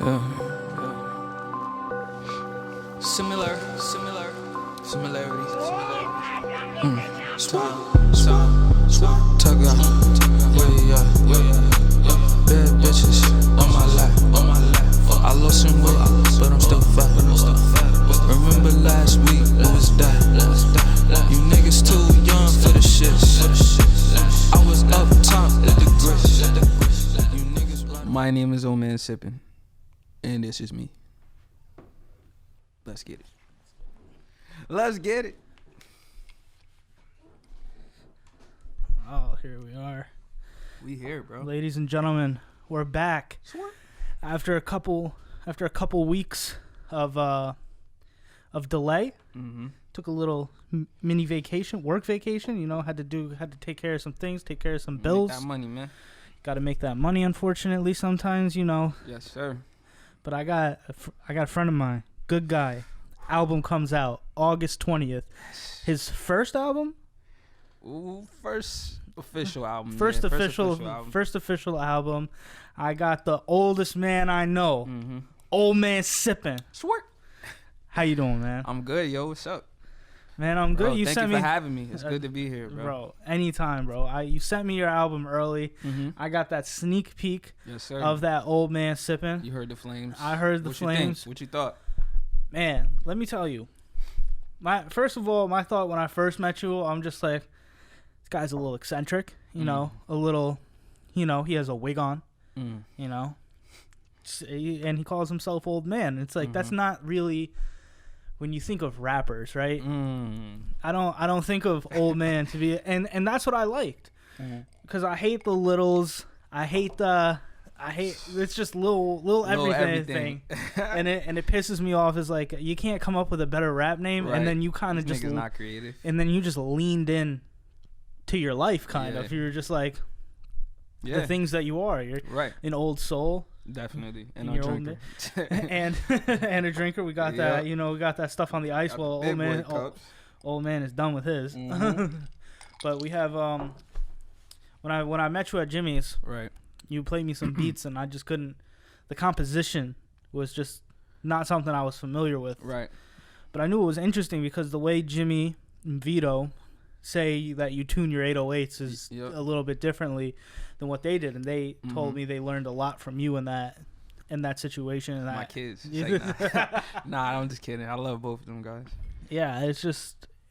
Similarities. Tug out, bad bitches on my lap. I lost some weight, but I'm still fat. Remember last week, what was that? You niggas too young for the shit. I was up top with the grits. My name is OldmanSippin, and this is me. Let's get it. Let's get it. Oh, here we are. We here, bro. Ladies and gentlemen, we're back. After a couple weeks of delay. Mm-hmm. Took a little mini vacation, work vacation, had to take care of some things, take care of some bills. Make that money, man. Got to make that money, unfortunately, sometimes, Yes, sir. But I got a friend of mine, good guy. Album comes out August 20th. His first album? Ooh, first official album. First official album. I got the oldest man I know, OldmanSippin. Swear. How you doing, man? I'm good, yo. What's up? Man, I'm good. Bro, thank you for having me. It's good to be here, bro. Bro, anytime, bro. You sent me your album early. Mm-hmm. I got that sneak peek yes, sir. of that OldmanSippin. You heard the flames. I heard the flames. What you thought? Man, let me tell you. First of all, my thought when I first met you, I'm just like, this guy's a little eccentric, a little, he has a wig on, and he calls himself Old Man. It's like, that's not really, when you think of rappers, right? I don't think of Old Man to be, and that's what I liked, because I hate the littles. I hate it's just little everything. and it pisses me off. Is like, you can't come up with a better rap name, right. And then you kind of just not creative, and then you just leaned in to your life, kind of. You're just like the things that you are. You're right. An old soul, definitely, and a drinker, and a drinker. We got that, we got that stuff on the ice. Well, old man is done with his. But we have when I met you at Jimmy's, right. You played me some beats, and I just couldn't. The composition was just not something I was familiar with. Right. But I knew it was interesting because the way Jimmy and Vito say that you tune your 808s is a little bit differently than what they did, and they told me they learned a lot from you in that situation. And my kids. Like, nah, I'm just kidding. I love both of them guys. Yeah,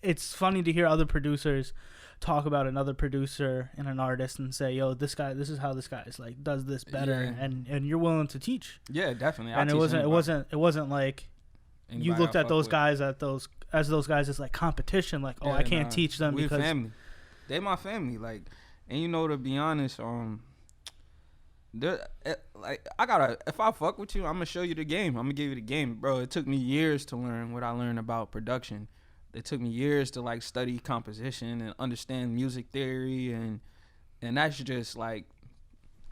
it's funny to hear other producers talk about another producer and an artist and say, yo, this is how this guy is, like, does this better, and you're willing to teach. Yeah, definitely. And it wasn't like anybody you looked at those guys as like competition, like, I can't teach them because family. They my family, like, and to be honest, like, if I fuck with you, I'm gonna show you the game. I'm gonna give you the game, bro. It took me years to learn what I learned about production. It took me years to, like, study composition and understand music theory, and that's just, like,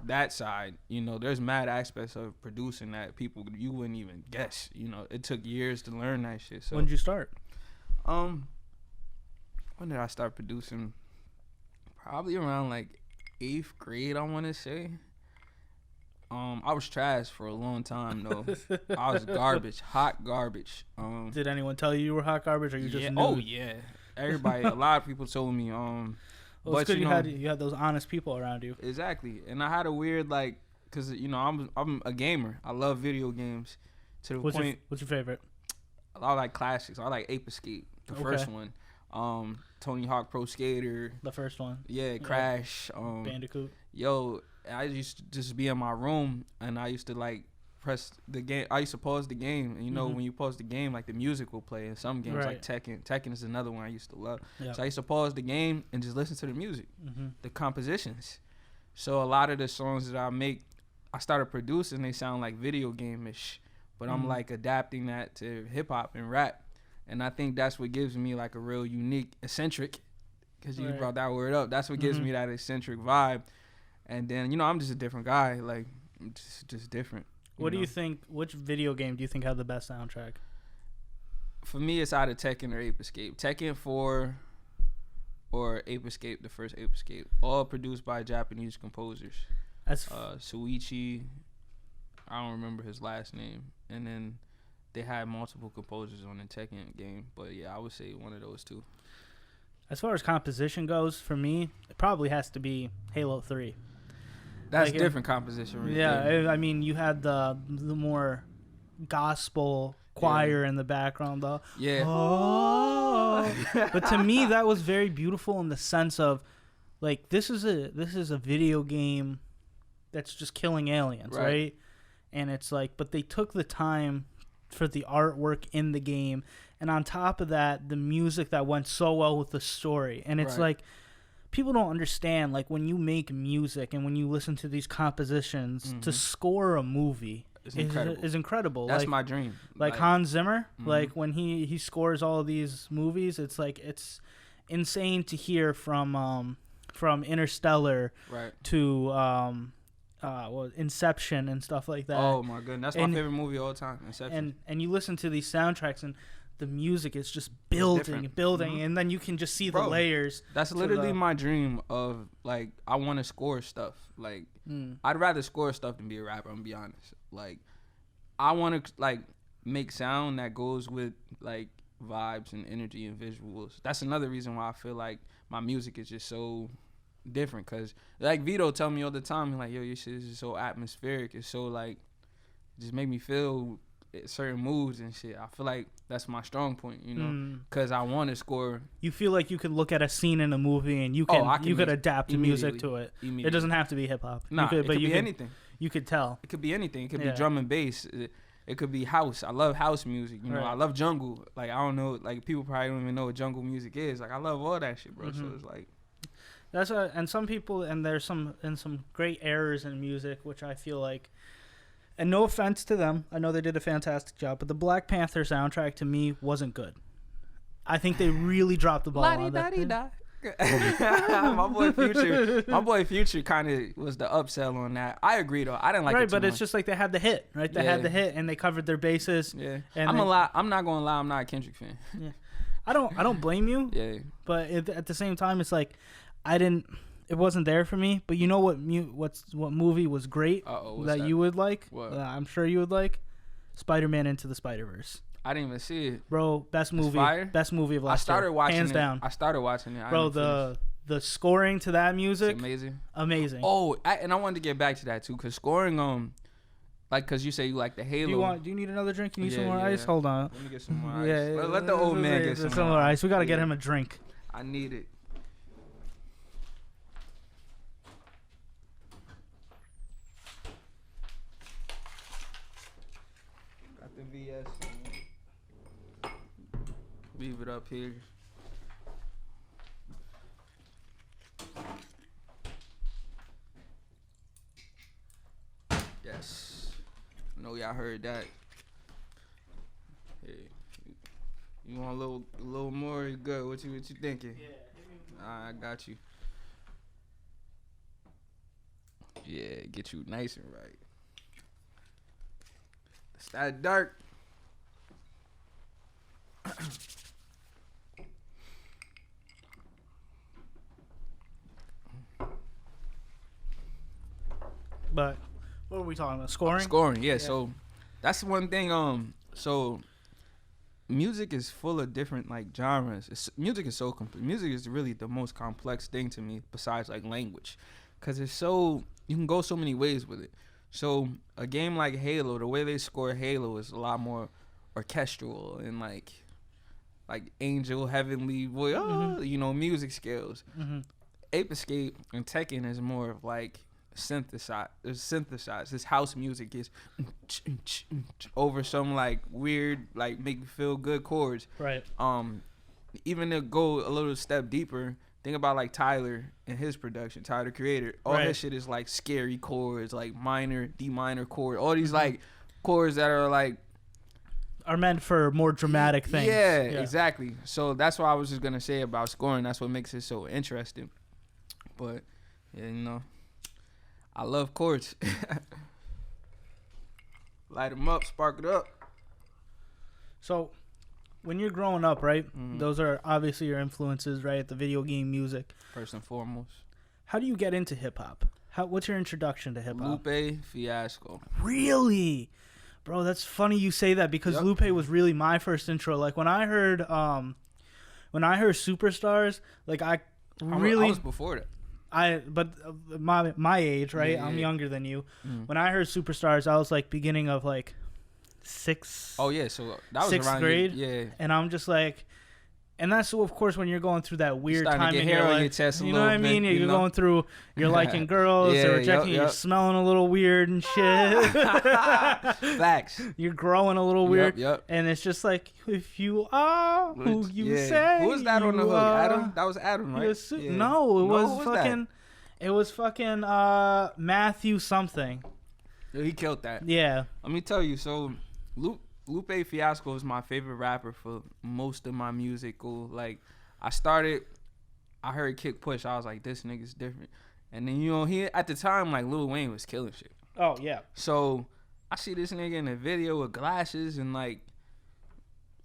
that side. There's mad aspects of producing that you wouldn't even guess. It took years to learn that shit. So when did you start? When did I start producing? Probably around, like, 8th grade, I want to say. I was trash for a long time, though. I was garbage, hot garbage. Did anyone tell you were hot garbage, or you just knew? Oh yeah, everybody. A lot of people told me. Well, it's good you had those honest people around you. Exactly, and I had a weird, like, cause I'm a gamer. I love video games to the point. What's your favorite? I like classics. I like Ape Escape, the first one. Tony Hawk Pro Skater, the first one. Yeah, Crash. Bandicoot. Yo, I used to just be in my room, and I used to, like, press the game. I used to pause the game, and when you pause the game, like, the music will play in some games, like Tekken. Tekken is another one I used to love. Yep. So I used to pause the game and just listen to the music, the compositions. So a lot of the songs that I make, I started producing. They sound like video game-ish, but I'm, like, adapting that to hip hop and rap, and I think that's what gives me, like, a real unique eccentric. Because you brought that word up. That's what gives me that eccentric vibe. And then, I'm just a different guy. Like, just different. What do you think, which video game do you think had the best soundtrack? For me, it's either Tekken or Ape Escape. Tekken 4 or Ape Escape, the first Ape Escape. All produced by Japanese composers. That's Suichi. I don't remember his last name. And then they had multiple composers on the Tekken game. But yeah, I would say one of those two. As far as composition goes, for me, it probably has to be Halo 3. That's different composition. Right there. I mean, you had the more gospel choir in the background, though. Yeah. Oh. But to me, that was very beautiful in the sense of, like, this is a video game that's just killing aliens, right? And it's like, but they took the time for the artwork in the game, and on top of that, the music that went so well with the story. And it's like, people don't understand, like, when you make music and when you listen to these compositions, to score a movie is incredible. That's like, my dream. Like Hans Zimmer, like when he scores all of these movies, it's like, it's insane to hear from Interstellar to Inception and stuff like that. Oh my goodness, that's my favorite movie of all time, Inception. And you listen to these soundtracks and the music is just building, and then you can just see the layers. That's literally my dream of, like, I want to score stuff. Like, I'd rather score stuff than be a rapper, I'm gonna be honest. Like, I want to, like, make sound that goes with, like, vibes and energy and visuals. That's another reason why I feel like my music is just so different, because, like, Vito tell me all the time, like, yo, your shit is just so atmospheric. It's so, like, just make me feel certain moods and shit. I feel like that's my strong point, you know, because I want to score. You feel like you could look at a scene in a movie and you could adapt the music to it. It doesn't have to be hip hop. Nah, it could be anything. You could tell. It could be anything. It could be drum and bass. It could be house. I love house music. You know, I love jungle. Like, I don't know. Like, people probably don't even know what jungle music is. Like, I love all that shit, bro. So it's like. And some people, and there's some great errors in music, which I feel like, and no offense to them, I know they did a fantastic job, but the Black Panther soundtrack to me wasn't good. I think they really dropped the ball on that. my boy Future kind of was the upsell on that. I agree though. I didn't like it too but much. It's just like they had the hit, right? They had the hit and they covered their bases. Yeah, and I'm not gonna lie. I'm not a Kendrick fan. Yeah, I don't blame you. Yeah, but at the same time, it's like it wasn't there for me. But you know what movie was great that you would like? I'm sure you would like Spider-Man Into the Spider-Verse. I didn't even see it, bro. Best movie of last year. Hands down. I started watching it, bro. The scoring to that music, it's amazing. Oh, and I wanted to get back to that too, cause scoring, like, cause you say you like the Halo. Do you need another drink? You need some more ice? Hold on. Let me get some more ice. Let the old man get some more ice. We gotta get him a drink. I need it. Got the VS. Leave it up here. Yes. I know y'all heard that. Hey, you want a little more? You good? What you thinking? Yeah. I got you. Yeah, get you nice and right. It's that dark. But what were we talking about? Scoring? Scoring, yeah. So that's one thing. So music is full of different, like, genres. Music is so complete. Music is really the most complex thing to me, besides, like, language, because it's so, you can go so many ways with it. So a game like Halo, the way they score Halo is a lot more orchestral and like angel, heavenly voice, you know, music scales. Ape Escape and Tekken is more of like synthesized. This house music is over some like weird, like make you feel good chords. Right. Even to go a little step deeper, think about like Tyler and his production, Tyler the Creator. All his shit is like scary chords, like minor, D minor chord. All these like chords that are meant for more dramatic things. Yeah, exactly. So that's what I was just gonna say about scoring. That's what makes it so interesting. But yeah, you know, I love chords. Light them up, spark it up. So when you're growing up, right, those are obviously your influences, right? The video game music. First and foremost. How do you get into hip-hop? What's your introduction to hip hop? Lupe Fiasco. Really? Bro, that's funny you say that because Lupe was really my first intro. Like when I heard Superstars, like I was before that. My age, right? Yeah, I'm younger than you. When I heard Superstars, I was like beginning of like sixth. Oh yeah, so that was sixth around grade. Yeah, and I'm just like, and that's of course when you're going through that weird time in your life. You know what I mean? You're going through, you're liking girls, they're rejecting you, you're smelling a little weird and shit. Facts. You're growing a little weird. Yep. And it's just like, if you are who you say. Who was that on the hook? Adam? That was Adam, right? No, it was fucking Matthew something. He killed that. Yeah. Let me tell you, so Lupe Fiasco is my favorite rapper for most of my musical. Like, I heard Kick Push. I was like, this nigga's different. And then, he, at the time, like, Lil Wayne was killing shit. Oh, yeah. So, I see this nigga in a video with glasses and, like,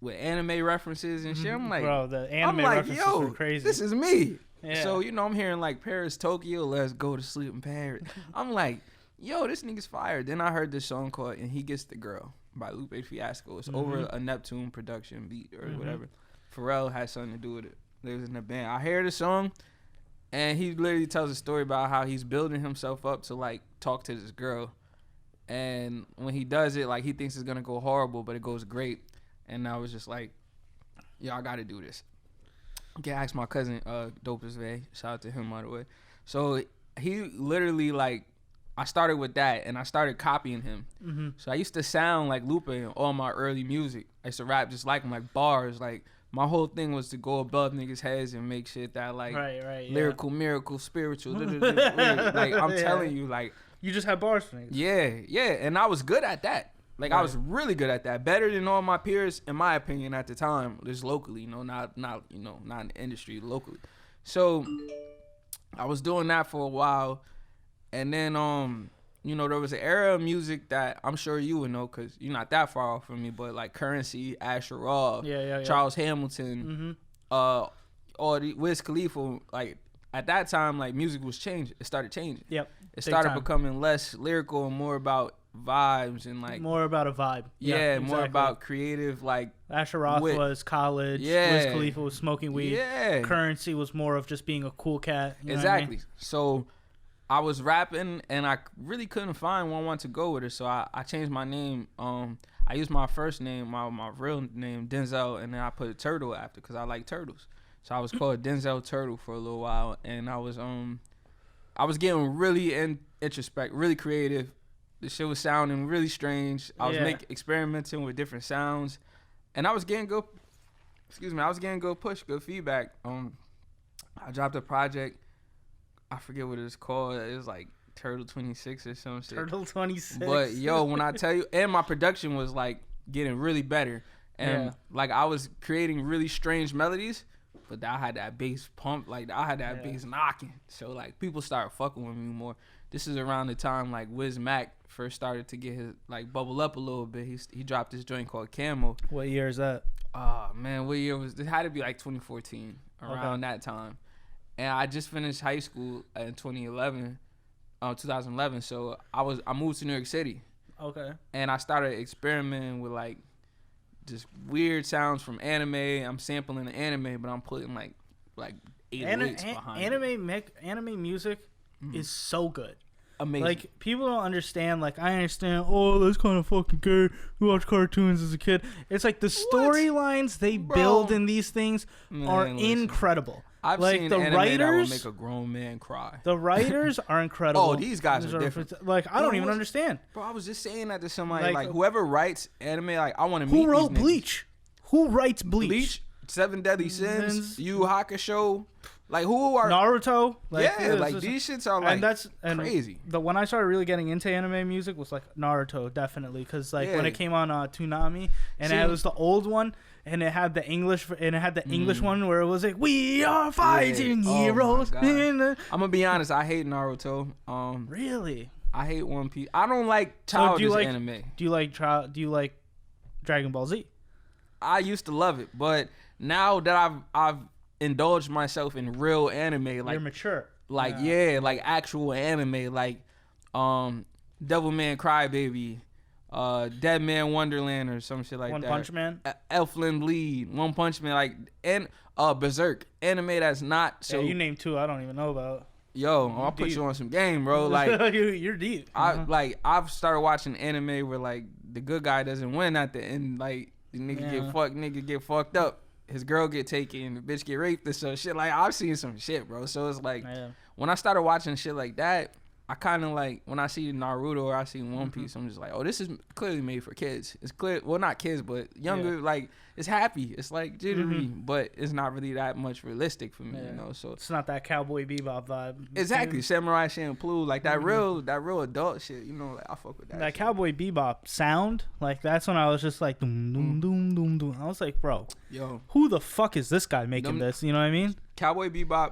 with anime references and shit. I'm like, bro, the anime references are crazy. This is me. Yeah. So, I'm hearing, like, Paris, Tokyo, let's go to sleep in Paris. I'm like, yo, this nigga's fire. Then I heard this song called And He Gets the Girl by Lupe Fiasco. It's over a Neptune production beat or whatever. Pharrell had something to do with it. They was in the band. I hear the song, and he literally tells a story about how he's building himself up to, like, talk to this girl. And when he does it, like, he thinks it's going to go horrible, but it goes great. And I was just like, I got to do this. Okay, I asked my cousin, Dopest Vay. Shout out to him, by the way. So he literally, like, I started with that, and I started copying him. So I used to sound like Lupe in all my early music. I used to rap just like him, like bars. Like, my whole thing was to go above niggas' heads and make shit that, like, lyrical, miracle, spiritual. Like, I'm telling you, like. You just had bars for niggas. Yeah. And I was good at that. Like, I was really good at that. Better than all my peers, in my opinion, at the time. Just locally, not in the industry, locally. So I was doing that for a while. And then, there was an era of music that I'm sure you would know because you're not that far off from me, but like Currency, Asher Roth, Charles Hamilton, all the Wiz Khalifa. Like, at that time, like, music was changing. It started changing. Yep. It started becoming less lyrical and more about vibes and, like, more about a vibe. Yeah, more about creative, like. Asher Roth was college. Wiz Khalifa was smoking weed. Yeah. Currency was more of just being a cool cat. You know exactly. what I mean? So I was rapping, and I really couldn't find one I wanted to go with it, so I changed my name. I used my first name, my real name, Denzel, and then I put a turtle after because I like turtles. So I was called Denzel Turtle for a little while, and I was getting really introspect, really creative. The shit was sounding really strange. I was experimenting with different sounds, and I was getting good. I was getting good push, good feedback. I dropped a project. I forget what it's called. It was like Turtle 26 or some shit. Turtle 26. But yo, when I tell you, and my production was like getting really better, and like I was creating really strange melodies, but I had that bass pump, like I had that bass knocking. So like people started fucking with me more. This is around the time like Wiz Mac first started to get his like bubble up a little bit. He dropped this joint called Camo. What year is that? Oh man, what year was it? Had to be like 2014 around that time. And I just finished high school in 2011. So I moved to New York City. Okay. And I started experimenting with like just weird sounds from anime. I'm sampling the anime, but I'm putting like 808s behind it. Anime music is so good. Amazing. Like, people don't understand. Like, I understand, that's kind of fucking gay. We watch cartoons as a kid. It's like the storylines they build in these things are incredible. I've seen the writers that will make a grown man cry. The writers are incredible. Oh, these guys are different. Like, I don't even understand. Bro, I was just saying that to somebody. Like whoever writes anime, like, I want to meet Who wrote Bleach? Who writes Bleach? Seven Deadly Sins, Yu Hakusho. Like, who are Naruto? Like, these shits are like crazy. When I started really getting into anime music was like Naruto, definitely, because like when it came on Toonami, and it was the old one. And it had the English, one where it was like, "We are fighting heroes." I'm gonna be honest, I hate Naruto. Really? I hate One Piece. I don't like childish anime. Do you like Dragon Ball Z? I used to love it, but now that I've indulged myself in real anime, like, you're mature. like like actual anime, like Devilman Crybaby, Dead Man Wonderland or some shit like One that. Punch Man, Elfland Bleed, One Punch Man, like, and Berserk, anime that's not so. Yeah, you named 2 I don't even know about. Yo, I'll put you on some game, bro. Like you're deep. I've started watching anime where like the good guy doesn't win at the end, like the nigga get fucked up, his girl get taken, the bitch get raped and so shit. Like I've seen some shit, bro. So it's like when I started watching shit like that, I kind of like when I see Naruto or I see One Piece, I'm just like, oh, this is clearly made for kids. It's clear, well, not kids, but younger. Like it's happy. It's like jittery, but it's not really that much realistic for me, you know. So it's not that Cowboy Bebop vibe. Exactly, Samurai Champloo, like that real adult shit. You know, like I fuck with that. That shit. Cowboy Bebop sound, like that's when I was just like, doom doom doom doom doom. I was like, bro, who the fuck is this guy making this? You know what I mean? Cowboy Bebop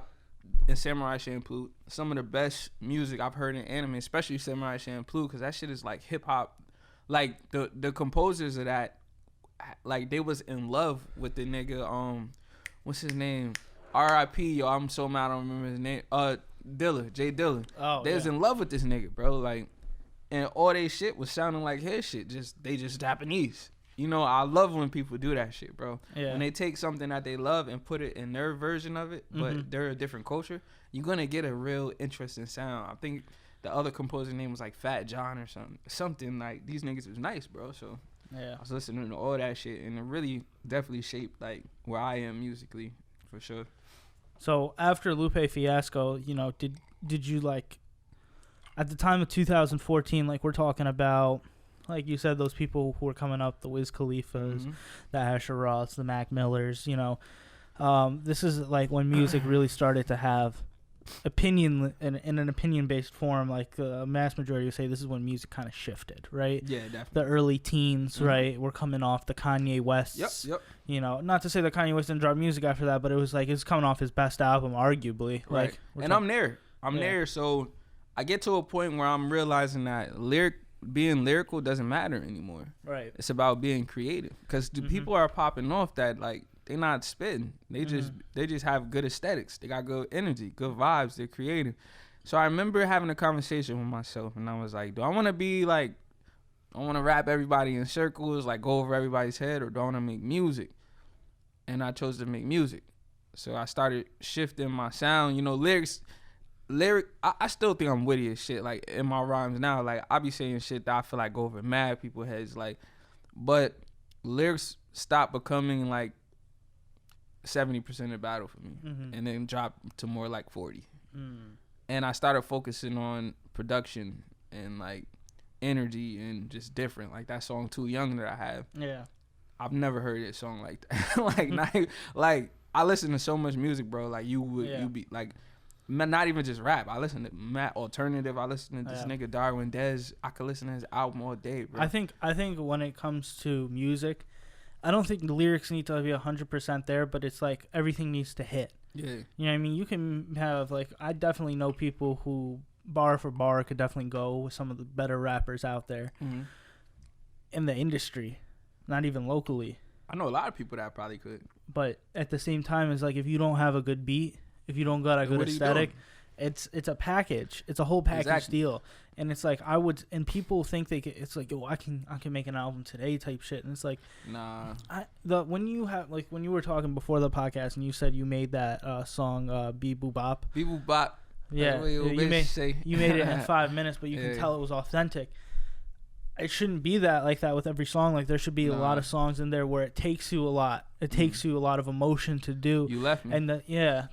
and Samurai Champloo, some of the best music I've heard in anime, especially Samurai Champloo, because that shit is like hip hop. Like the composers of that, like they was in love with the nigga. What's his name? R.I.P. Yo, I'm so mad I don't remember his name. Jay Dilla. Oh, they was in love with this nigga, bro. Like, and all they shit was sounding like his shit. They just Japanese. You know, I love when people do that shit, bro. Yeah. When they take something that they love and put it in their version of it, but they're a different culture, you're gonna get a real interesting sound. I think the other composer's name was like Fat John or something. Something like these niggas was nice, bro. So I was listening to all that shit, and it really definitely shaped like where I am musically, for sure. So after Lupe Fiasco, you know, did you like at the time of 2014, like we're talking about, like you said, those people who were coming up, the Wiz Khalifas, the Asher Roths, the Mac Millers, you know, this is like when music really started to have opinion in an opinion-based form. Like the mass majority would say this is when music kind of shifted, right? Yeah, definitely. The early teens, right? We're coming off the Kanye West's. Yep. You know, not to say that Kanye West didn't drop music after that, but it was like it's coming off his best album, arguably. Right. Like, I'm there. I'm there. So I get to a point where I'm realizing that being lyrical doesn't matter anymore. Right. It's about being creative, because the people are popping off that like they not spitting. They just have good aesthetics. They got good energy, good vibes. They're creative. So I remember having a conversation with myself, and I was like, do I want to be like, I want to rap everybody in circles, like go over everybody's head, or do I want to make music? And I chose to make music. So I started shifting my sound. You know, I still think I'm witty as shit, like in my rhymes now. Like I be saying shit that I feel like go over mad people's heads, like, but lyrics stopped becoming like 70% of the battle for me, and then dropped to more like 40. And I started focusing on production and like energy and just different. Like that song Too Young that I have. Yeah. I've never heard a song like that. like I listen to so much music, bro. Like you be like, not even just rap. I listen to Matt Alternative. I listen to this nigga Darwin Dez. I could listen to his album all day, bro. I think when it comes to music, I don't think the lyrics need to be 100% there, but it's like everything needs to hit. Yeah. You know what I mean? You can have like, I definitely know people who bar for bar could definitely go with some of the better rappers out there in the industry, not even locally. I know a lot of people that probably could. But at the same time, it's like if you don't have a good beat, if you don't got a good aesthetic, it's a package. It's a whole package deal. And it's like and people think it's like, yo, I can make an album today type shit. And it's like, nah. When you were talking before the podcast and you said you made that song Bee Boo Bop. Bee Boo Bop. Yeah, you made it in 5 minutes, but you can tell it was authentic. It shouldn't be like that with every song. Like there should be a lot of songs in there where it takes you a lot. It takes you a lot of emotion to do. You Left Me. And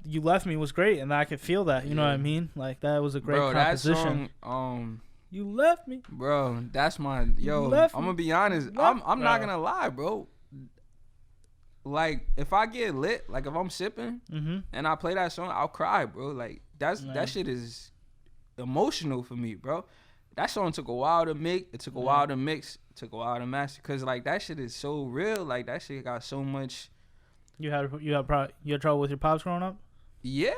You Left Me was great, and I could feel that. You know what I mean? Like that was a great composition. That song, You Left Me, bro. That's my I'm gonna be honest. I'm not gonna lie, bro. Like if I get lit, like if I'm sipping and I play that song, I'll cry, bro. Like that shit is emotional for me, bro. That song took a while to make. It took a while to mix. It took a while to master. Cause like that shit is so real. Like that shit got so much. You had trouble with your pops growing up? Yeah,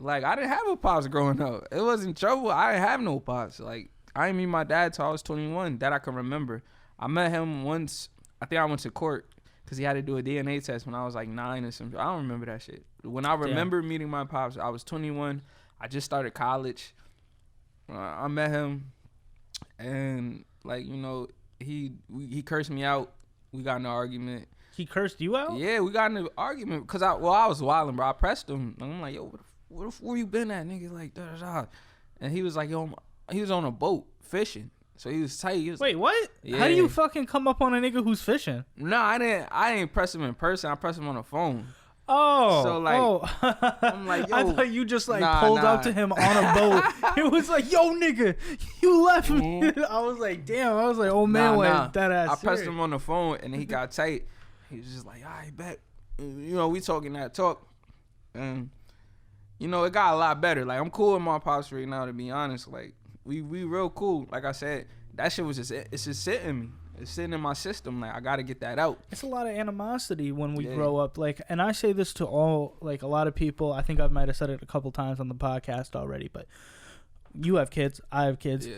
like I didn't have a pops growing up. It wasn't trouble. I didn't have no pops. Like I didn't meet my dad till I was 21. That I can remember. I met him once. I think I went to court because he had to do a DNA test when I was like 9 or something. I don't remember that shit. When I remember meeting my pops, I was 21. I just started college. I met him, and like, you know, he cursed me out. We got in an argument. He cursed you out? Yeah, we got in an argument because I was wilding, bro. I pressed him. I'm like, yo, where you been at, nigga? Like, da da da. And he was like, yo, he was on a boat fishing. So he was tight. Wait, what? Yeah. How do you fucking come up on a nigga who's fishing? No, I didn't press him in person. I pressed him on the phone. Oh. So like, I'm like, yo. I thought you just like pulled up to him on a boat. It was like, yo, nigga, you left me. I was like, damn. I was like, oh man, wait, that ass. I pressed him on the phone and he got tight. He was just like, all right, bet. You know, we talking that talk. And, you know, it got a lot better. Like, I'm cool with my pops right now, to be honest. Like, we real cool. Like I said, that shit was it's just sitting in me. It's sitting in my system. Like, I got to get that out. It's a lot of animosity when we grow up. Like, and I say this to all, like, a lot of people. I think I might have said it a couple times on the podcast already, but you have kids. I have kids. Yeah.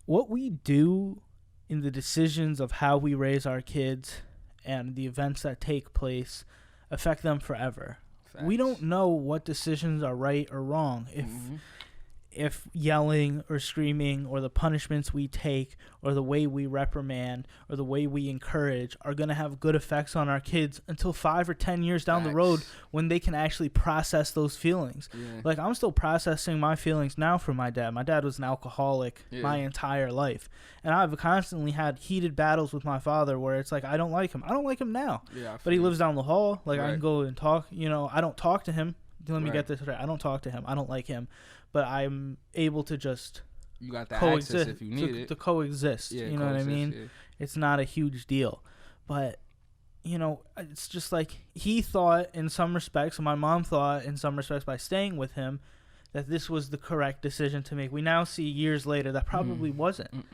What we do in the decisions of how we raise our kids and the events that take place affect them forever. Facts. We don't know what decisions are right or wrong. If yelling or screaming or the punishments we take or the way we reprimand or the way we encourage are going to have good effects on our kids until 5 or 10 years down the road when they can actually process those feelings. Yeah. Like, I'm still processing my feelings now for my dad. My dad was an alcoholic my entire life. And I've constantly had heated battles with my father where it's like, I don't like him. I don't like him now. Yeah, but he lives down the hall. Like, I can go and talk. You know, I don't talk to him. Let me get this right. I don't talk to him. I don't like him. But I'm able to just you got that access if you need it. To coexist. Yeah, you know what I mean? Yeah. It's not a huge deal. But, you know, it's just like he thought in some respects, and my mom thought in some respects by staying with him, that this was the correct decision to make. We now see years later that probably wasn't.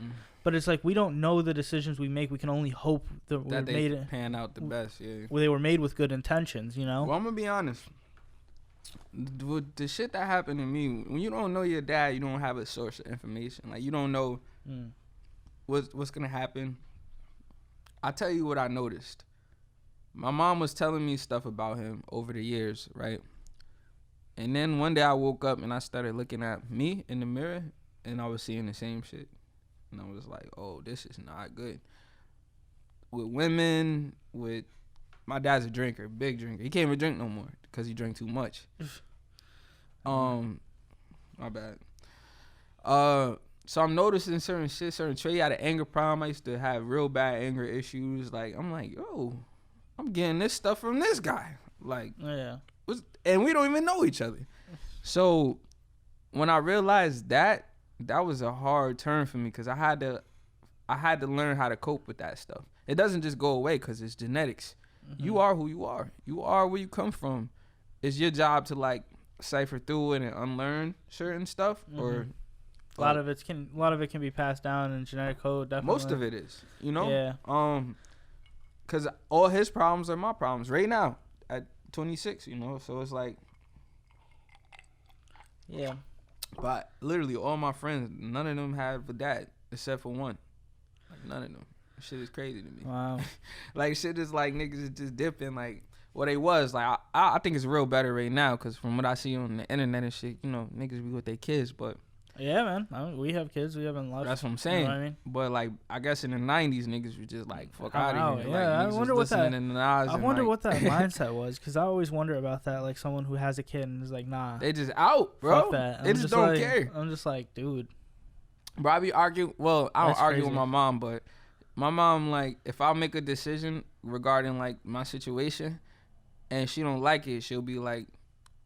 But it's like we don't know the decisions we make. We can only hope that they made pan out the best. Yeah, they were made with good intentions, you know? Well, I'm going to be honest. The shit that happened to me, when you don't know your dad, you don't have a source of information. Like, you don't know what's gonna happen. I'll tell you what I noticed. My mom was telling me stuff about him over the years, right? And then one day I woke up and I started looking at me in the mirror and I was seeing the same shit. And I was like, oh, this is not good. With women, with my dad's a drinker, big drinker. He can't even drink no more because he drank too much. My bad. So I'm noticing certain shit, certain traits. He had an anger problem. I used to have real bad anger issues. Like, I'm like, yo, I'm getting this stuff from this guy. Like, and we don't even know each other. So when I realized that was a hard turn for me because I had to learn how to cope with that stuff. It doesn't just go away because it's genetics. You are who you are. You are where you come from. It's your job to like cipher through it and unlearn certain stuff. Or a lot of it can be passed down in genetic code. Definitely. Most of it is, you know. Yeah. Cause all his problems are my problems right now at 26. You know, so it's like. Yeah. But literally all my friends, none of them have a dad except for one. Like, none of them. Shit is crazy to me. Wow. Like, shit is like niggas is just dipping. Like, what they was. Like, I think it's real better right now because from what I see on the internet and shit, you know, niggas be with their kids. But yeah, man. We have kids. We haven't lost. That's what I'm saying. You know what I mean? But, like, I guess in the 90s, niggas were just like, fuck out of here. Yeah, like, I wonder what that mindset was because I always wonder about that. Like, someone who has a kid and is like, nah. They just out, bro. Fuck that. They just don't care. I'm just like, dude. Bro, I be arguing. Well, I don't argue with my mom, but my mom, like, if I make a decision regarding, like, my situation and she don't like it, she'll be like,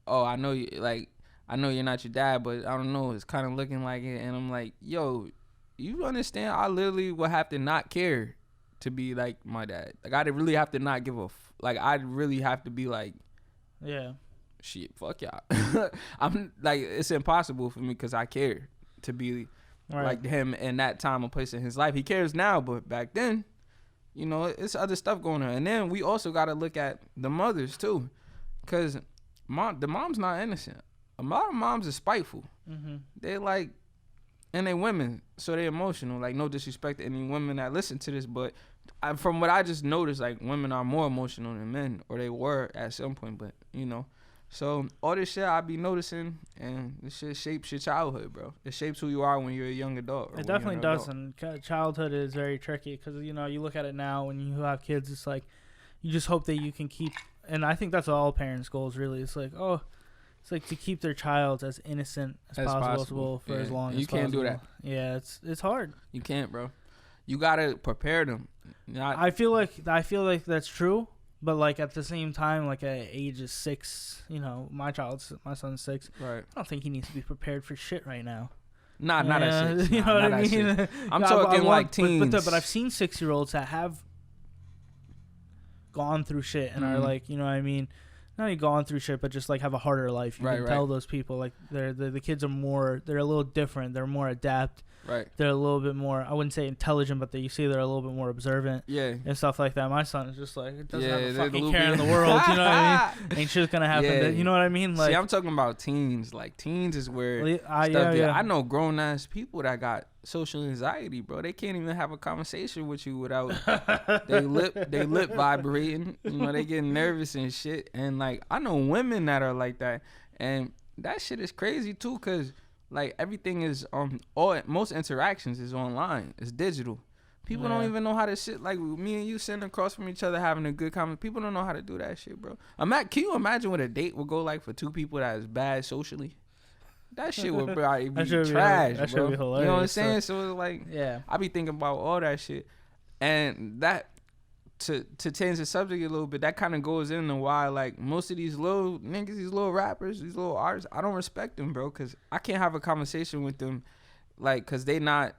oh, I know you, like, I know you're not your dad, but I don't know, it's kind of looking like it. And I'm like, yo, you understand? I literally would have to not care to be, like, my dad. Like, I'd really have to not give a, like, I'd really have to be like, yeah, shit, fuck y'all. I'm, like, it's impossible for me because I care to be like him in that time and place in his life. He cares now, but back then, you know, it's other stuff going on. And then we also got to look at the mothers too, because the mom's not innocent. A lot of moms are spiteful. They're like, and they women, so they're emotional. Like, no disrespect to any women that listen to this, but from what I just noticed, like, women are more emotional than men, or they were at some point. But, you know, So all this shit I be noticing, and this shit shapes your childhood, bro. It shapes who you are when you're a young adult. It definitely does, and childhood is very tricky because you look at it now when you have kids, it's like you just hope that you can keep, and I think that's all parents' goals really. It's like to keep their child as innocent as possible for as long as possible. You can't do that. Yeah, it's hard. You can't, bro. You gotta prepare them. I feel like that's true. But like at the same time, like at age of 6, my son's 6. Right. I don't think he needs to be prepared for shit right now. Not at 6. You know what I mean? I'm talking like teens. But I've seen 6-year-olds that have gone through shit and are like, you know what I mean? Not only gone through shit, but just like have a harder life. You can tell those people like the kids are they're a little different. They're more adept. Right. They're a little bit more, I wouldn't say intelligent, but you see they're a little bit more observant. Yeah. And stuff like that. My son is just like, doesn't have a fucking care in the world. You know what I mean? Ain't shit's going to happen. Yeah. You know what I mean? Like, see, I'm talking about teens. Like, teens is where I know grown-ass people that got social anxiety, bro. They can't even have a conversation with you without they lip vibrating. They getting nervous and shit. And, like, I know women that are like that. And that shit is crazy, too, because like everything is most interactions is online. It's digital. People don't even know how to shit. Like me and you sitting across from each other having a good conversation. People don't know how to do that shit, bro. Can you imagine what a date would go like for two people that is bad socially? That shit would probably be trash, that bro. Should be hilarious. You know what I'm saying? So it's like, I be thinking about all that shit, and that. To change the subject a little bit, that kind of goes into why like most of these little niggas, these little rappers, these little artists, I don't respect them, bro, because I can't have a conversation with them, like, because they not.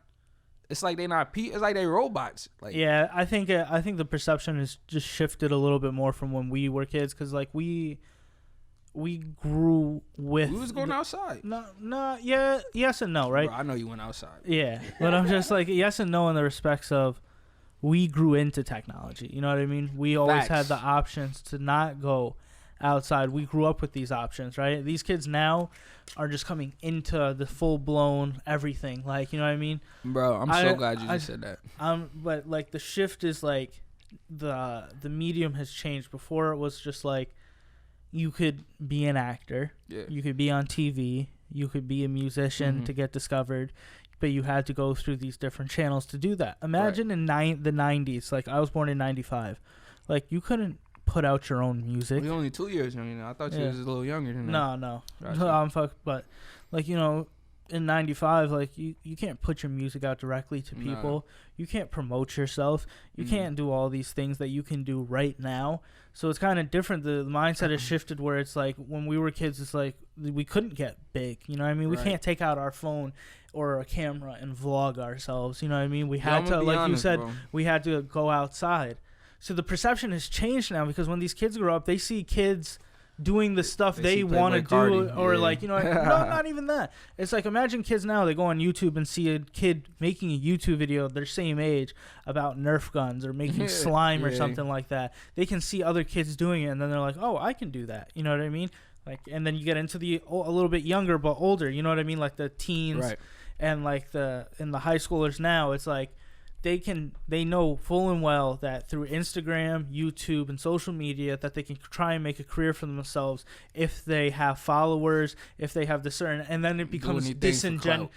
It's like they not. It's like they robots. Like, yeah, I think the perception has just shifted a little bit more from when we were kids, because like we grew with. We was going outside. No, yeah, yes and no, right? Bro, I know you went outside. Yeah, but I'm just like yes and no in the respects of. We grew into technology. You know what I mean? We always had the options to not go outside. We grew up with these options, right? These kids now are just coming into the full-blown everything. Like, you know what I mean? Bro, I'm so glad you just said that. But, like, the shift is, like, the medium has changed. Before, it was just, like, you could be an actor. Yeah. You could be on TV. You could be a musician to get discovered. But you had to go through these different channels to do that. Imagine in the 90s, like I was born in 95, like you couldn't put out your own music. You're only 2 years younger now. I thought you was a little younger than that. No. I'm fucked. But like, in 95, like you can't put your music out directly to people. No. You can't promote yourself. You can't do all these things that you can do right now. So it's kind of different. The mindset has shifted where it's like when we were kids, it's like we couldn't get big. You know what I mean? We can't take out our phone or a camera and vlog ourselves. You know what I mean? We had to, like you said, we had to go outside. So the perception has changed now because when these kids grow up, they see kids doing the stuff they want to do, or like, no, not even that. It's like, imagine kids now, they go on YouTube and see a kid making a YouTube video their same age about Nerf guns or making slime or something like that. They can see other kids doing it and then they're like, oh, I can do that. You know what I mean? Like, and then you get into a little bit younger but older, you know what I mean? Like the teens and like the high schoolers now, it's like they know full and well that through Instagram, YouTube, and social media that they can try and make a career for themselves if they have followers, if they have the certain, and then it becomes disingenuous.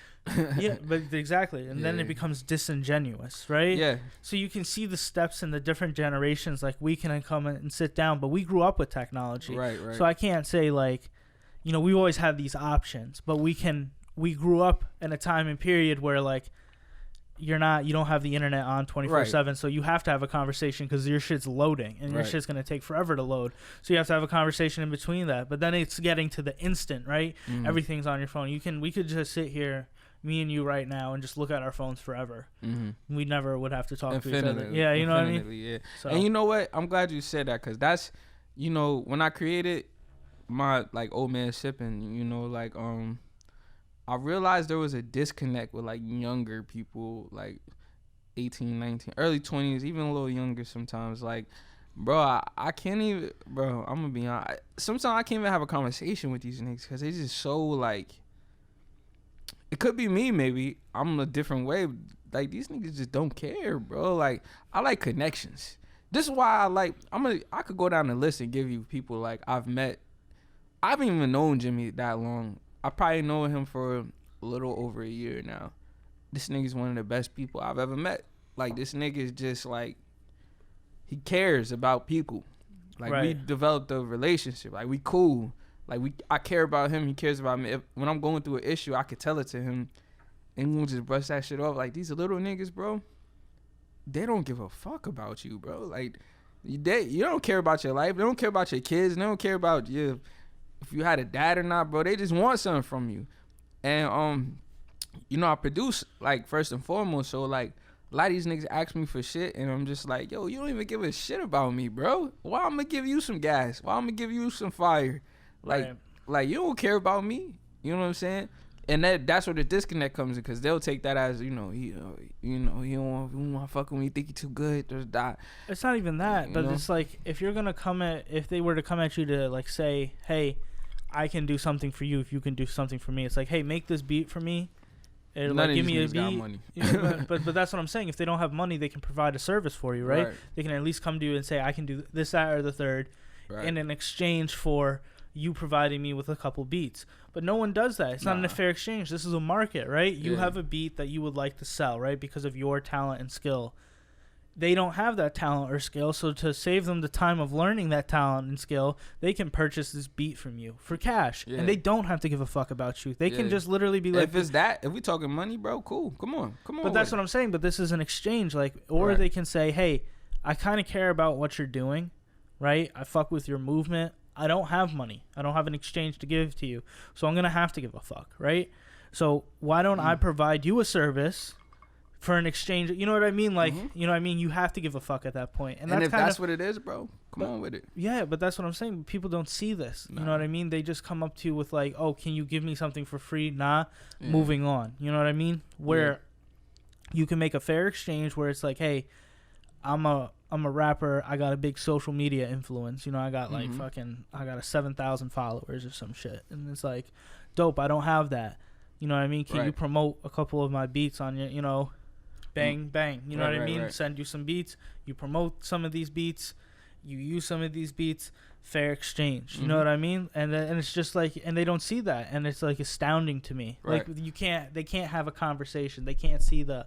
Yeah, but exactly, and then it becomes disingenuous, right? Yeah. So you can see the steps in the different generations. Like we can come and sit down, but we grew up with technology, right? So I can't say like, we always had these options, but we grew up in a time and period where like. You don't have the internet on 24/7, so you have to have a conversation because your shit's loading and your shit's gonna take forever to load. So you have to have a conversation in between that. But then it's getting to the instant, right? Everything's on your phone. We could just sit here, me and you right now, and just look at our phones forever. We never would have to talk to each other. Yeah, you know what I mean? Yeah. So. And you know what? I'm glad you said that because that's, when I created my like OldmanSippin, like I realized there was a disconnect with like younger people, like 18, 19, early 20s, even a little younger sometimes. Like, bro, I can't even, bro, I'm gonna be honest. Sometimes I can't even have a conversation with these niggas because they just so like, it could be me maybe. I'm a different way. Like, these niggas just don't care, bro. Like, I like connections. This is why I could go down the list and give you people like I've met I haven't even known Jimmy that long. I probably know him for a little over a year now. This nigga's one of the best people I've ever met. Like, this nigga is just like, he cares about people. Like, we developed a relationship. Like, we cool. Like, I care about him. He cares about me. When I'm going through an issue, I could tell it to him. And we'll just brush that shit off. Like, these little niggas, bro, they don't give a fuck about you, bro. Like, you don't care about your life. They don't care about your kids. They don't care about you if you had a dad or not, bro. They just want something from you. And, you know, I produce, like, first and foremost. So, like, a lot of these niggas ask me for shit, and I'm just like, yo, you don't even give a shit about me, bro. Why I'm gonna give you some gas? Why I'm gonna give you some fire? Like you don't care about me. You know what I'm saying? And that's where the disconnect comes in, because they'll take that as, you know, he don't want to fuck with me, think he too good, just die. It's not even that, but it's like, if they were to come at you to, like, say, hey, I can do something for you if you can do something for me. It's like, hey, make this beat for me. Like, give me a beat. Money. but that's what I'm saying. If they don't have money, they can provide a service for you, right? They can at least come to you and say, I can do this, that, or the third, in an exchange for you providing me with a couple beats. But no one does that. It's not a fair exchange. This is a market, right? You have a beat that you would like to sell, right, because of your talent and skill. They don't have that talent or skill, so to save them the time of learning that talent and skill, they can purchase this beat from you for cash, and they don't have to give a fuck about you. They can just literally be like, if we talking money, bro, cool, come on. But that's what I'm saying. But this is an exchange, like, or they can say, hey, I kind of care about what you're doing, right? I fuck with your movement. I don't have money. I don't have an exchange to give to you, so I'm gonna have to give a fuck, right? So why don't I provide you a service for an exchange? You know what I mean? Like, you know what I mean? You have to give a fuck at that point. And if that's what it is, bro, come on with it. Yeah, but that's what I'm saying. People don't see this. You know what I mean? They just come up to you with, like, oh, can you give me something for free? Nah. Moving on. You know what I mean? Where you can make a fair exchange where it's like, hey, I'm a rapper. I got a big social media influence. You know, I got like I got 7,000 followers or some shit. And it's like, dope, I don't have that. You know what I mean? Can you promote a couple of my beats on your, you know, bang, bang. You know what I mean? Send you some beats. You promote some of these beats. You use some of these beats. Fair exchange. You know what I mean? And it's just like, and they don't see that. And it's like astounding to me. Like, they can't have a conversation. They can't see the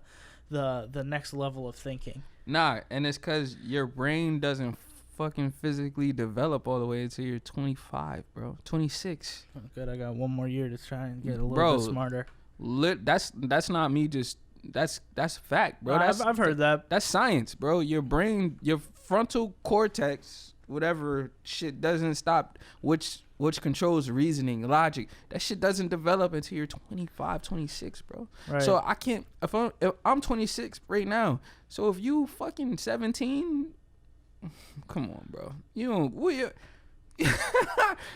next level of thinking. Nah, and it's because your brain doesn't fucking physically develop all the way until you're 25, bro. 26. Oh, good, I got one more year to try and get a little bit smarter. That's not me just... That's fact, bro. I've heard that. That's science, bro. Your brain, your frontal cortex, whatever shit doesn't stop, which controls reasoning, logic. That shit doesn't develop until you're 25, 26, bro. Right. So I can't, if I'm 26 right now, so if you fucking 17, come on, bro. You don't,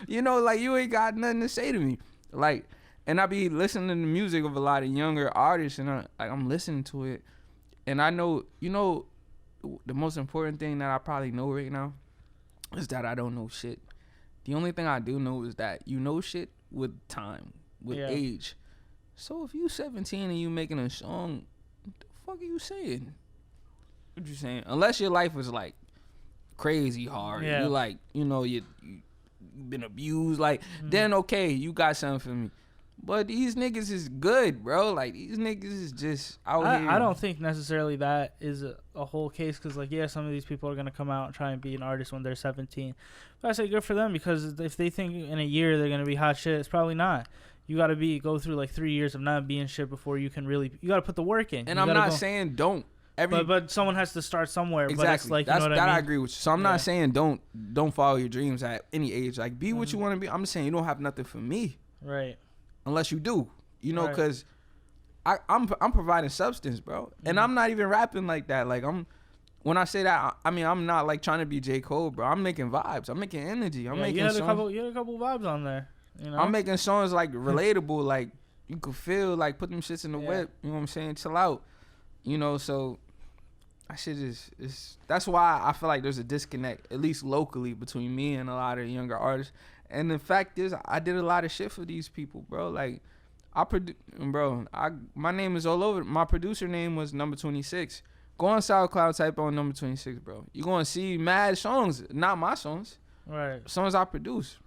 you know, like, you ain't got nothing to say to me. Like, and I be listening to the music of a lot of younger artists, and I'm listening to it, and I know, you know, the most important thing that I probably know right now is that I don't know shit. The only thing I do know is that you know shit with time, with age. So if you 17 and you making a song, what the fuck are you saying? What you saying? Unless your life was like crazy hard, you like, you know, you been abused, like, then okay, you got something for me. But these niggas is good, bro. Like, these niggas is just out here. I don't think necessarily that is a whole case, because, like, some of these people are going to come out and try and be an artist when they're 17. But I say good for them, because if they think in a year they're going to be hot shit, it's probably not. You got to go through, like, 3 years of not being shit before you can really... You got to put the work in. And I'm not saying don't. But someone has to start somewhere. Exactly. But it's like, you know what I mean? I agree with you. So I'm not saying don't follow your dreams at any age. Like, be what you want to be. I'm just saying you don't have nothing for me. Right. Unless you do. You know, because I'm providing substance, bro. And I'm not even rapping like that. Like, when I say that, I mean, I'm not like trying to be J. Cole, bro. I'm making vibes. I'm making energy. I'm making songs. You had a couple vibes on there. You know? I'm making songs like relatable, like you could feel, like put them shits in the whip. You know what I'm saying? Chill out. You know, so that shit is that's why I feel like there's a disconnect, at least locally, between me and a lot of younger artists. And the fact is, I did a lot of shit for these people, bro. Like, my name is all over. My producer name was Number 26. Go on SoundCloud, type on Number 26, bro. You're going to see mad songs, not my songs. Right. Songs I produce.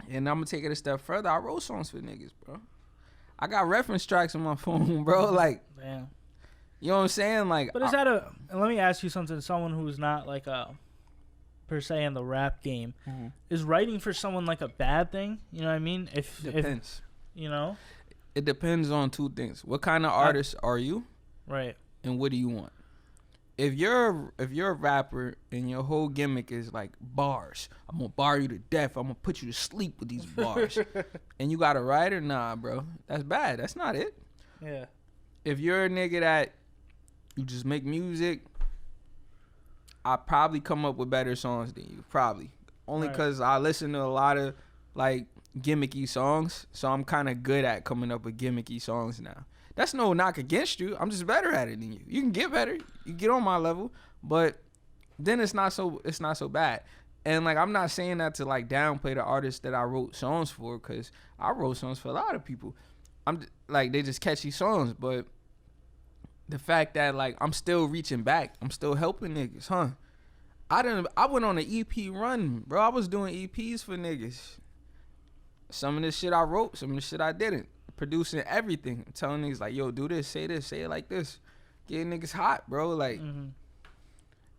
And I'm gonna take it a step further. I wrote songs for niggas, bro. I got reference tracks on my phone, bro. Like, damn. You know what I'm saying? Like, but is that a? Let me ask you something. Someone who's not like a per se in the rap game, is writing for someone like a bad thing? You know what I mean? Depends. You know, it depends on two things. What kind of artist are you? Right. And what do you want? If you're a rapper and your whole gimmick is like bars, I'm gonna bar you to death. I'm gonna put you to sleep with these bars, and you got a writer, nah, bro, that's bad. That's not it. Yeah. If you're a nigga that you just make music, I probably come up with better songs than you. Probably only because I listen to a lot of like gimmicky songs, so I'm kind of good at coming up with gimmicky songs now. That's no knock against you. I'm just better at it than you. You can get better. You get on my level, but then it's not so bad. And like, I'm not saying that to like downplay the artists that I wrote songs for, because I wrote songs for a lot of people. I'm like, they just catchy songs, but the fact that like I'm still reaching back, I'm still helping niggas, huh? I went on an EP run, bro. I was doing EPs for niggas. Some of the shit I wrote, some of the shit I didn't. Producing everything, telling niggas like, yo, do this, say it like this, getting niggas hot, bro. Like,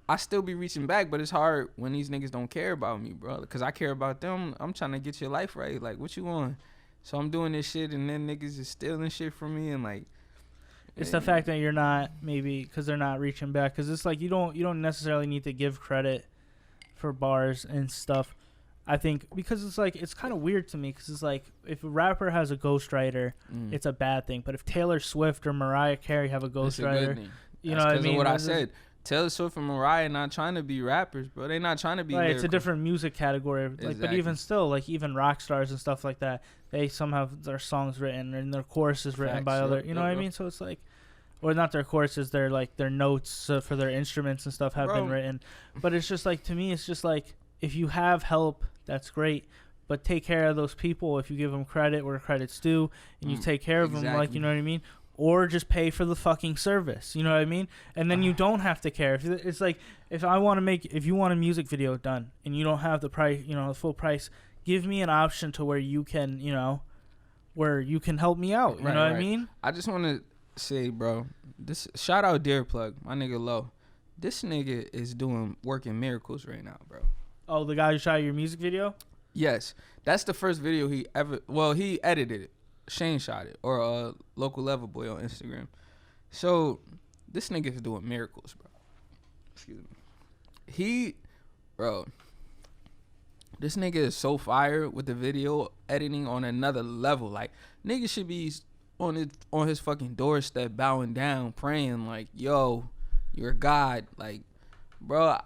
I still be reaching back, but it's hard when these niggas don't care about me, bro. Because I care about them. I'm trying to get your life right. Like, what you want? So I'm doing this shit, and then niggas is stealing shit from me, and like, it's the fact that you're not, maybe because they're not reaching back, because it's like you don't necessarily need to give credit for bars and stuff. I think because it's like, it's kind of weird to me, because it's like, if a rapper has a ghostwriter, it's a bad thing. But if Taylor Swift or Mariah Carey have a ghostwriter, you know what I mean? What I said, Taylor Swift and Mariah not trying to be rappers, bro. They not trying to be lyrical. It's a different music category. Like, exactly. But even still, like even rock stars and stuff like that, they somehow have their songs written and their choruses written by other. You know what I mean? So it's like, or not their choruses, their like their notes for their instruments and stuff have been written. But it's just like, to me, it's just like, if you have help, that's great, but take care of those people. If you give them credit where credit's due, and you take care of them, like, you know what I mean? Or just pay for the fucking service, you know what I mean? And then you don't have to care. It's like, if you want a music video done and you don't have the price, you know, the full price, give me an option to where you can, you know, where you can help me out. You know what I mean? I just want to say, bro, this shout out Deer Plug, my nigga Low. This nigga is working miracles right now, bro. Oh, the guy who shot your music video? Yes. That's the first video he edited it. Shane shot it, or Local Level Boy on Instagram. So, this nigga is doing miracles, bro. Excuse me. This nigga is so fire with the video editing on another level. Like, nigga should be on his fucking doorstep bowing down, praying like, yo, you're God. Like, bro,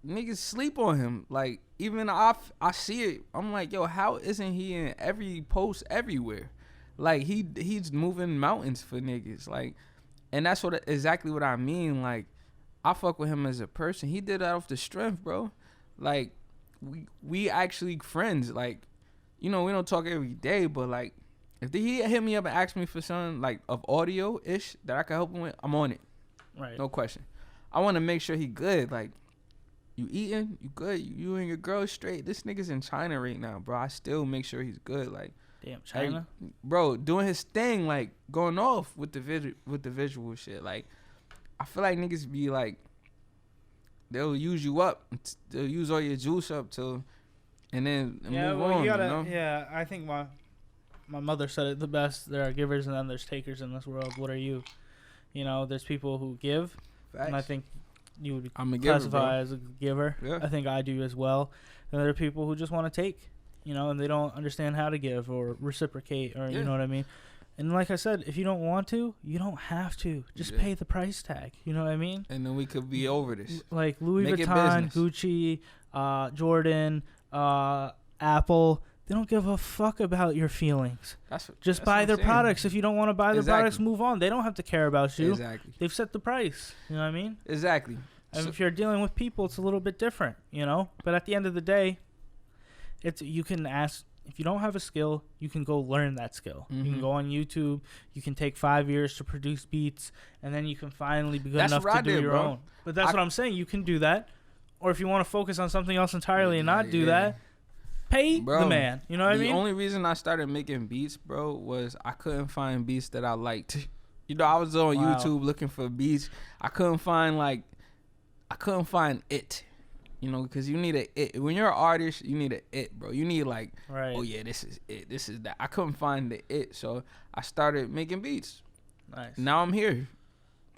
niggas sleep on him. Like, even I see it. I'm like, yo, how isn't he in every post everywhere? Like, he's moving mountains for niggas. Like, and that's exactly what I mean. Like, I fuck with him as a person. He did that off the strength, bro. Like, we actually friends. Like, you know, we don't talk every day, but like, if he hit me up and asked me for something like of audio ish that I could help him with, I'm on it. Right. No question. I want to make sure he good. Like, you eating, you good, you and your girl straight. This nigga's in China right now, bro. I still make sure he's good. Like, damn, China, bro, doing his thing, like going off with the visual shit. Like, I feel like niggas be like, they'll use you up, they'll use all your juice up till, and then move on. You know? Yeah, I think my mother said it the best. There are givers and then there's takers in this world. What are you? You know, there's people who give. Facts. And I think you would be classified as a giver. Yeah. I think I do as well. And there are people who just want to take, you know, and they don't understand how to give or reciprocate, or you know what I mean? And like I said, if you don't want to, you don't have to. Just pay the price tag. You know what I mean? And then we could be over this. Like Louis Vuitton, Gucci, Jordan, Apple. They don't give a fuck about your feelings. Just buy their products. If you don't want to buy their products, move on. They don't have to care about you. Exactly. They've set the price. You know what I mean? Exactly. And if you're dealing with people, it's a little bit different, you know? But at the end of the day, you can ask, if you don't have a skill, you can go learn that skill. You can go on YouTube. You can take 5 years to produce beats, and then you can finally be good enough to do your own. But that's what I'm saying. You can do that. Or if you want to focus on something else entirely and not do that, Pay the man. You know what I mean? The only reason I started making beats, bro, was I couldn't find beats that I liked. You know, I was on YouTube looking for beats. I couldn't find it. You know, because you need a it. When you're an artist, you need a it, bro. You need like, oh yeah, this is it. This is that. I couldn't find the it, so I started making beats. Nice. Now I'm here.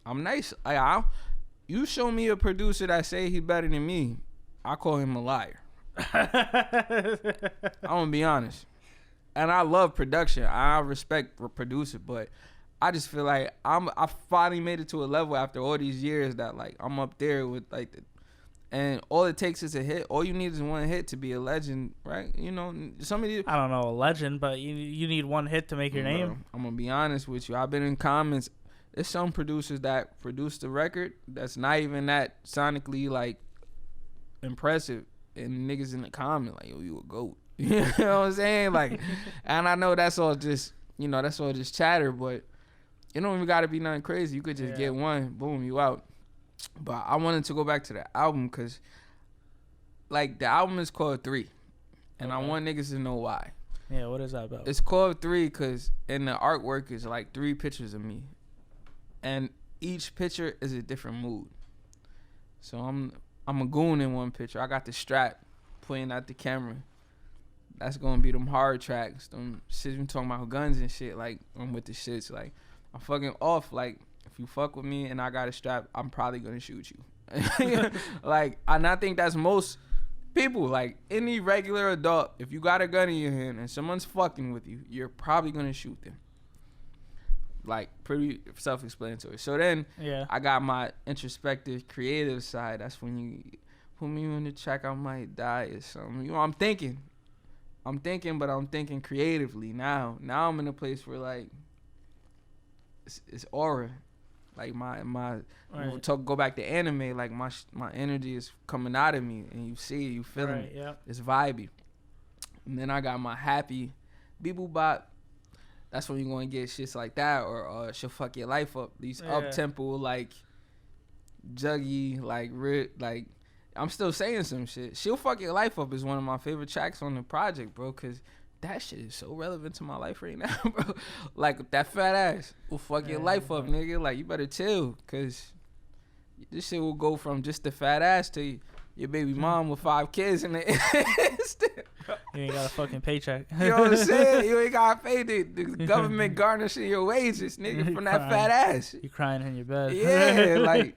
I'm nice. You show me a producer that say he's better than me, I call him a liar. I'm gonna be honest. And I love production. I respect a producer, but I just feel like I finally made it to a level after all these years that like I'm up there with like and all it takes is a hit. All you need is one hit to be a legend, right? You know, somebody. I don't know a legend, but you need one hit to make your name. I'm gonna be honest with you. I've been in comments. There's some producers that produce the record that's not even that sonically like impressive, and niggas in the comment like, yo, you a goat. You know what I'm saying? Like, and I know that's all just chatter, but you don't even gotta be nothing crazy. You could just get one, boom, you out. But I wanted to go back to the album because, like, the album is called 3, and I want niggas to know why. Yeah, what is that about? It's called 3 because in the artwork is like 3 pictures of me, and each picture is a different mood. So I'm a goon in one picture. I got the strap pointing at the camera. That's gonna be them hard tracks. Them shit we talking about guns and shit. Like I'm with the shits. Like I'm fucking off. Like if you fuck with me and I got a strap, I'm probably gonna shoot you. Like, and I think that's most people. Like any regular adult, if you got a gun in your hand and someone's fucking with you, you're probably gonna shoot them. Like pretty self-explanatory. So then I got my introspective creative side. That's when you put me on the track, I might die or something. You know, I'm thinking, but I'm thinking creatively now. Now I'm in a place where like it's aura. Like my go back to anime. Like my energy is coming out of me, and you see it, you feel it. Yep. It's vibey. And then I got my happy, beep bop. That's when you're gonna get shits like that, or she'll fuck your life up. These up tempo like juggy, like I'm still saying some shit. She'll fuck your life up is one of my favorite tracks on the project, bro, cause that shit is so relevant to my life right now, bro. Like that fat ass will fuck your life up, nigga. Like you better chill, cause this shit will go from just the fat ass to your baby mom with 5 kids in the instant. You ain't got a fucking paycheck. You know what I'm saying? You ain't got to pay the government garnishing your wages, nigga, from that fat ass. You crying in your bed. Yeah, like,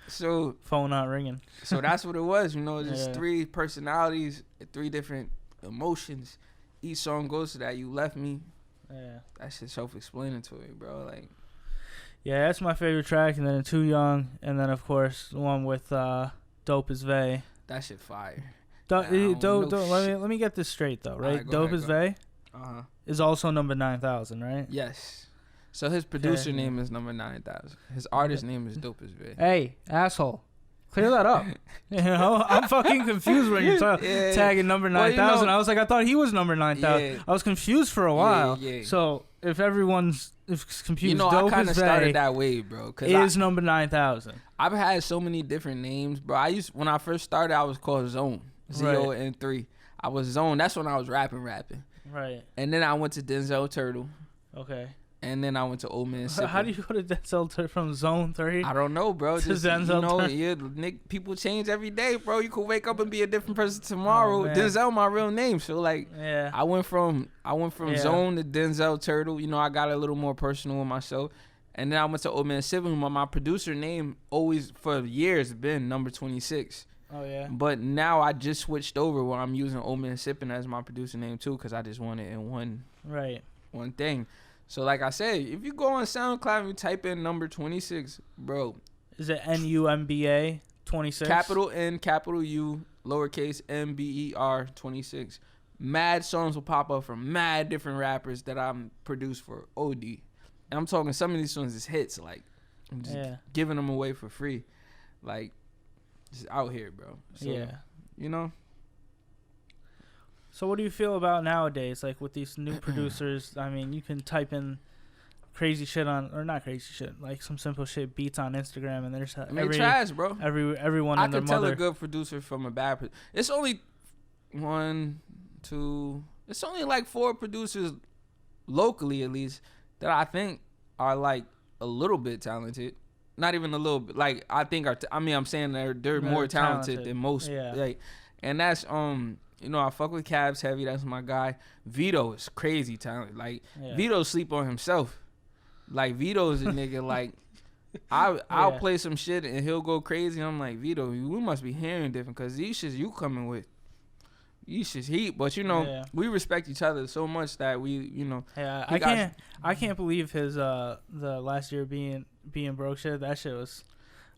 so. Phone not ringing. So that's what it was, you know, just 3 personalities, 3 different emotions. Each song goes to that. You left me. Yeah. That shit's self-explanatory, bro. Like. Yeah, that's my favorite track. And then Too Young. And then, of course, the one with Dope is Vay. That shit fire. Let me get this straight though, right? Dope is Vay is also number 9,000, right? Yes. So his producer name is number 9,000. His artist name is Dope is Vay. Hey, asshole. Clear that up. You know, I'm fucking confused when you're tagging number 9,000. Well, you know, I was like, I thought he was number 9,000. Yeah. I was confused for a while. Yeah. So if everyone's confused, you know, Dope I kind of is started that way, bro. Is number 9,000. I've had so many different names, bro. When I first started, I was called Zone. Z-O-N-3. I was Zone. That's when I was rapping. Right. And then I went to Denzel Turtle. Okay. And then I went to OldmanSippin. How do you go to Denzel Turtle from Zone 3? I don't know, bro. Just, Denzel people change every day, bro. You could wake up and be a different person tomorrow. Denzel, my real name. So like, I went from Zone to Denzel Turtle. You know, I got a little more personal with myself. And then I went to OldmanSippin. My producer name always for years been number 26. Oh yeah. But now I just switched over where I'm using OldmanSippin as my producer name too, because I just want it in one thing. So like I said, if you go on SoundCloud and you type in number 26, bro. Is it NUMBA 26? Capital N, capital U, lowercase MBER 26. Mad songs will pop up from mad different rappers that I'm produced for OD. And I'm talking some of these songs is hits. Like I'm just giving them away for free. Like just out here, bro. So, you know. So what do you feel about nowadays, like with these new producers? I mean, you can type in crazy shit or not crazy shit, like some simple shit beats on Instagram, and there's trash, bro. Everyone. I can tell a good producer from a bad. It's only 1, two. It's only like 4 producers locally, at least, that I think are like a little bit talented. Not even a little bit. Like I think I'm saying they're more talented than most. Yeah. Like, and that's I fuck with Cabs heavy. That's my guy. Vito is crazy talented. Like Vito sleep on himself. Like Vito's a nigga. Like I'll play some shit and he'll go crazy. I'm like, Vito, we must be hearing different because these shits you coming with. These shits heat, but we respect each other so much that we, Yeah, I can't believe his the last year being broke shit. That shit was.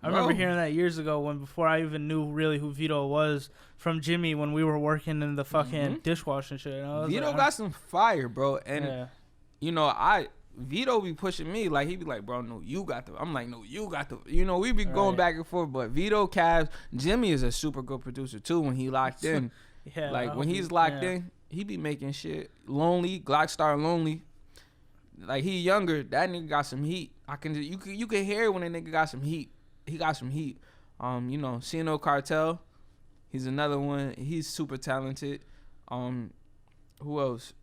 I remember hearing that years ago before I even knew really who Vito was from Jimmy when we were working in the fucking dishwasher and shit. And Vito got some fire, bro, and Vito be pushing me like he be like, bro, no, you got the. I'm like, no, you got the. We be going back and forth, but Vito, Cavs, Jimmy is a super good producer too when he locked in. Yeah, like when he's locked in, he be making shit. Lonely, Glockstar Lonely. Like he younger, that nigga got some heat. You can hear when a nigga got some heat. He got some heat. Cino Cartel, he's another one. He's super talented. Who else?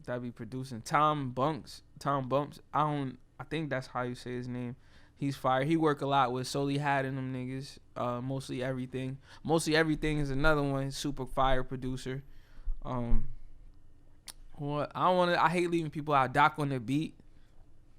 That be producing Tom Bumps. I think that's how you say his name. He's fire. He work a lot with Solely Had and them niggas. Mostly Everything. Mostly Everything is another one. Super fire producer. I hate leaving people out. Doc on the beat.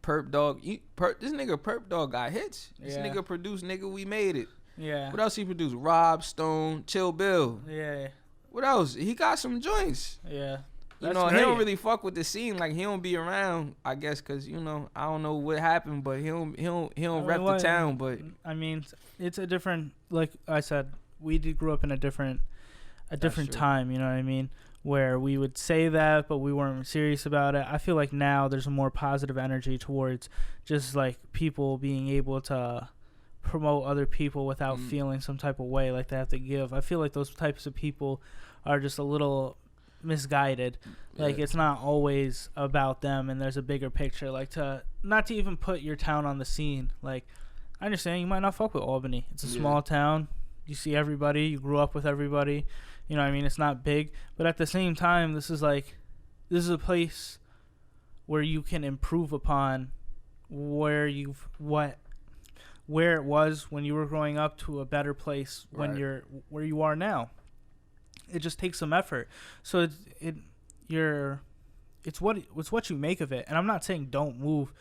Perp Dog. This nigga Perp Dog got hits. This nigga produced Nigga We Made It. Yeah. What else he produced? Rob, Stone, Chill Bill. Yeah. What else? He got some joints. Yeah. He don't really fuck with the scene. Like he don't be around, I guess, cause I don't know what happened, but he don't rep the town. But I mean, it's a different. Like I said, we grew up in a different time. You know what I mean? Where we would say that, but we weren't serious about it. I feel like now there's a more positive energy towards just like people being able to promote other people without feeling some type of way like they have to give. I feel like those types of people are just a little misguided. Like it's not always about them, and there's a bigger picture. Like not to even put your town on the scene. Like I understand you might not fuck with Albany. It's a small town. You see everybody. You grew up with everybody. You know what I mean? It's not big, but at the same time, this is a place where you can improve upon where it was when you were growing up to a better place when you're where you are now. It just takes some effort. So it's what you make of it. And I'm not saying don't move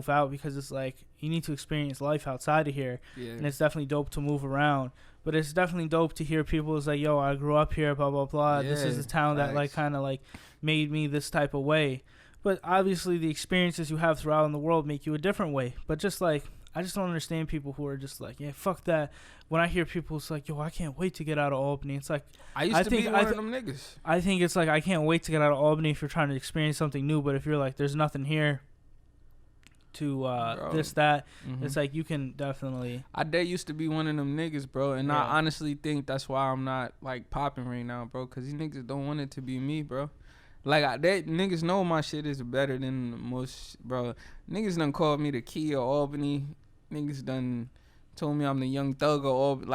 out, because it's like you need to experience life outside of here. Yeah. And it's definitely dope to move around. But it's definitely dope to hear people is like, yo, I grew up here, blah, blah, blah. This is the town that like kind of like made me this type of way. But obviously the experiences you have throughout in the world make you a different way. But just like, I just don't understand people who are just like, yeah, fuck that. When I hear people, it's like, yo, I can't wait to get out of Albany. It's like, I used to be one of them niggas. I think it's like, I can't wait to get out of Albany if you're trying to experience something new. But if you're like, there's nothing here to it's like you can definitely. I used to be one of them niggas, bro, and I honestly think that's why I'm not like popping right now, bro, because these niggas don't want it to be me, bro. Like niggas know my shit is better than most, bro. Niggas done called me the key of Albany. Niggas done told me I'm the young thug of Albany.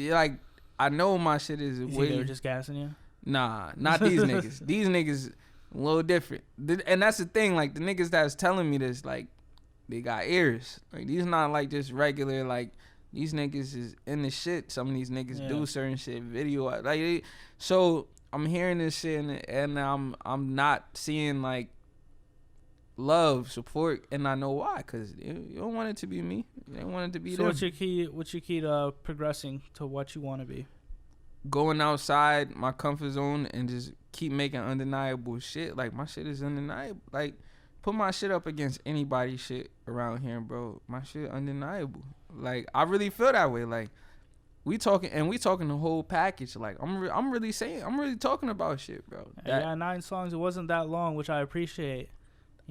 Like I know my shit is. You think they were just gassing you? Nah, not these niggas. These niggas a little different, and that's the thing. Like the niggas that's telling me this, like. They got ears. Like these not like just regular. Like these niggas is in the shit. Some of these niggas do certain shit. Video like so. I'm hearing this shit and I'm not seeing like love, support, and I know why. Cause you don't want it to be me. You don't want it to be. So them. What's your key to progressing to what you want to be? Going outside my comfort zone and just keep making undeniable shit. Like my shit is undeniable. Like. Put my shit up against anybody's shit around here, bro. My shit undeniable. Like I really feel that way. Like we talking the whole package. Like I'm really talking about shit, bro. Yeah, 9 songs. It wasn't that long, which I appreciate.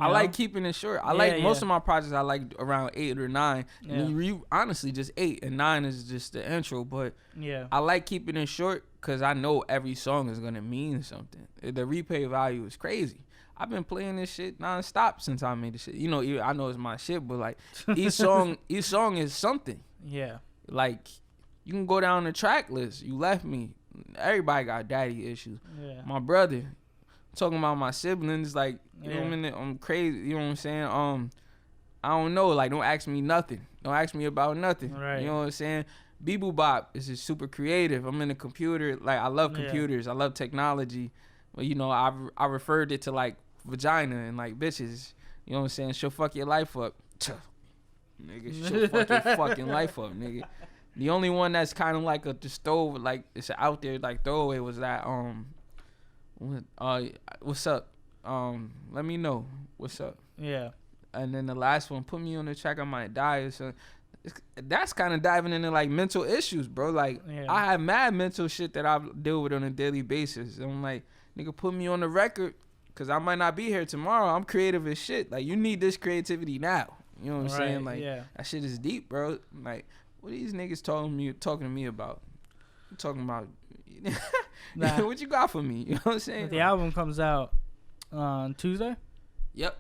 I like keeping it short. I like most of my projects. I like around 8 or 9. Yeah. And you honestly just 8 and 9 is just the intro. But I like keeping it short because I know every song is gonna mean something. The replay value is crazy. I've been playing this shit nonstop since I made this shit. I know it's my shit, but like each song is something. Yeah. Like you can go down the track list. You left me. everybody got daddy issues. Yeah. My brother, talking about my siblings, like, you know what I mean? I'm crazy, you know what I'm saying? I don't know, like, don't ask me nothing. Don't ask me about nothing. Right. You know what I'm saying? Bebop Bop is just super creative. I'm in the computer, like, I love computers. I love technology. But, you know, I referred it to, like, vagina and, like, bitches. You know what I'm saying? She'll fuck your life up. Nigga, she'll fuck your fucking life up, nigga. The only one that's kind of like a just throw, like, it's out there, like, throwaway was that, what's up? Let me know. What's up? Yeah. And then the last one, put me on the track, I might die or something. That's kind of diving into, like, mental issues, bro. Like, I have mad mental shit that I deal with on a daily basis. And I'm like, nigga, put me on the record, because I might not be here tomorrow. I'm creative as shit. Like, you need this creativity now. You know what I'm saying? Like, that shit is deep, bro. Like, what are these niggas talking to me about? I'm talking about, what you got for me? You know what I'm saying? The album comes out on Tuesday? Yep.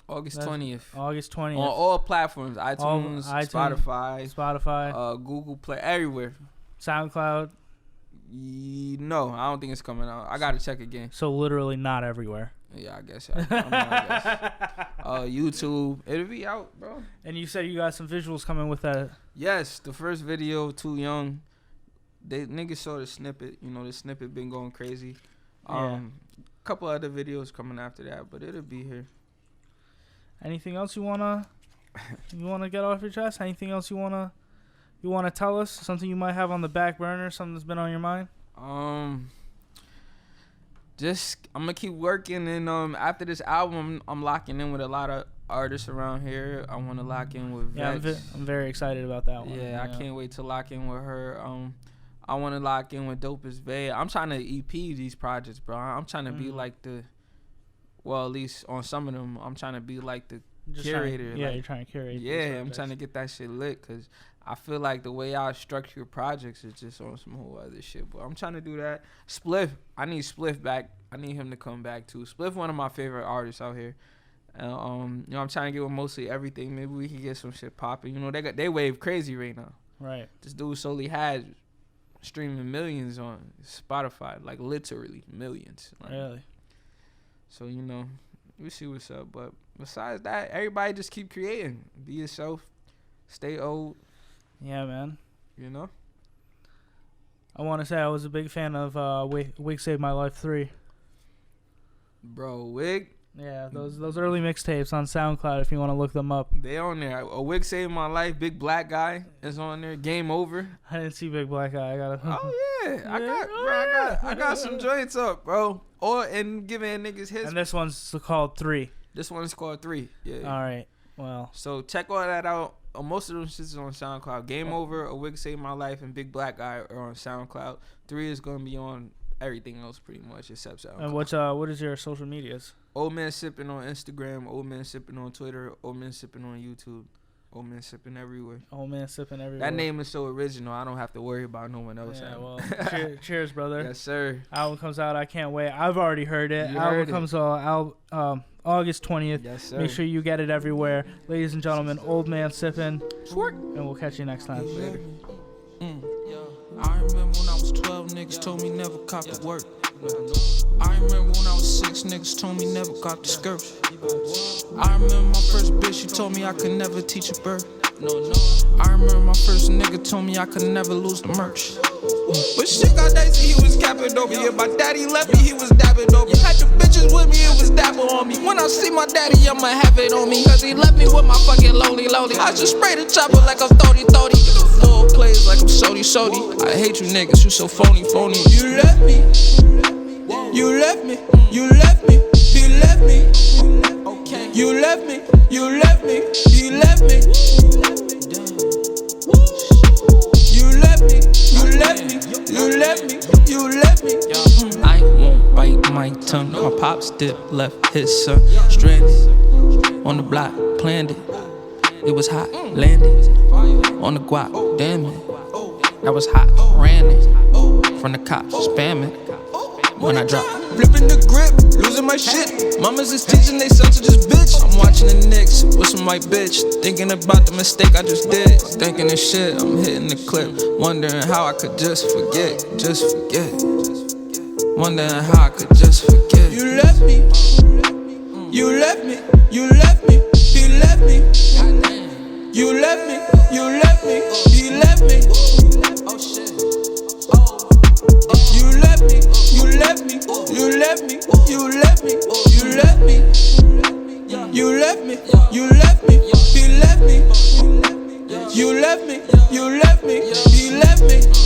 August 20th. August 20th. On all platforms. iTunes, Spotify, Google Play, everywhere. SoundCloud. No, I don't think it's coming out. I got to check again. So literally not everywhere. Yeah, I guess. YouTube. It'll be out, bro. And you said you got some visuals coming with that. Yes, the first video, Too Young. Niggas saw the snippet. You know, the snippet been going crazy. Couple other videos coming after that, but it'll be here. Anything else you wanna get off your chest? Anything else you wanna tell us? Something you might have on the back burner? Something that's been on your mind? Just I'm gonna keep working, and after this album, I'm locking in with a lot of artists around here. I want to lock in with Vex. Yeah, I'm very excited about that one. Yeah, I can't wait to lock in with her. I want to lock in with Dopest Bay. I'm trying to EP these projects, bro. I'm trying to be like at least on some of them, I'm trying to be like the curator. You're trying to curate. Yeah, I'm trying to get that shit lit, because I feel like the way I structure projects is just on some whole other shit. But I'm trying to do that. Spliff, I need Spliff back. I need him to come back too. Spliff, one of my favorite artists out here. You know, I'm trying to get with mostly everything. Maybe we can get some shit popping. You know, they wave crazy right now. Right. This dude solely had streaming millions on Spotify, like literally millions. Like, really? So, you know, we see what's up. But besides that, everybody just keep creating. Be yourself. Stay old. Yeah, man. You know? I want to say I was a big fan of Wig Saved My Life 3. Bro, Wig? Yeah, those early mixtapes on SoundCloud if you want to look them up. They on there. A Wig Saved My Life, Big Black Guy is on there. Game Over. I didn't see Big Black Guy. Oh yeah. I got some joints up, bro. And giving niggas his. And this one's called 3. This one's called 3. Yeah. All right. Well. So check all that out. Most of them shits is on SoundCloud. Game Over, A Wig Saved My Life, and Big Black Guy are on SoundCloud. 3 is gonna be on everything else pretty much except SoundCloud. And what is your social medias? OldmanSippin on Instagram, OldmanSippin on Twitter, OldmanSippin on YouTube, OldmanSippin everywhere. OldmanSippin everywhere. That name is so original. I don't have to worry about no one else. Yeah, well, cheers, brother. Yes, sir. Album comes out. I can't wait. I've already heard it. Album comes out August 20th. Yes, sir. Make sure you get it everywhere. Ladies and gentlemen, OldmanSippin. And we'll catch you next time. Later. I remember when I was 12, niggas told me never cop the work. I remember when I was 6, niggas told me never cop the skirt. I remember my first bitch, she told me I could never teach a bird. I remember my first nigga told me I could never lose the merch. But shit got dicey, he was capping over here. My daddy left me, he was dabbing over. Had the bitches with me, it was dabble on me. When I see my daddy, I'ma have it on me. Cause he left me with my fucking lonely. I just spray the chopper like I'm 30. Full plays like I'm sody. I hate you niggas, you so phony. You left me. You left me. You left me. He left me. You left me. You left me. He left me. You left me. You left me. You left me. You left me. I won't bite my tongue. My pop still left his son stranded on the block, planned it. It was hot, landed on the guap, damn it. That was hot, ran it from the cops, spamming. when I drop. Flipping the grip, losing my shit. Mamas is teaching they son to this bitch. I'm watching the Knicks, with my bitch. Thinking about the mistake I just did. Thinking of shit, I'm hitting the clip. Wondering how I could just forget. Wondering how I could just forget. You left me. You left me. You left me. He left me. You left me. You left me. He left me. Oh shit. You left me. You left me. You left me. You left me. You left me. You left me. You left me. He left me. You left me. You left me. He left me.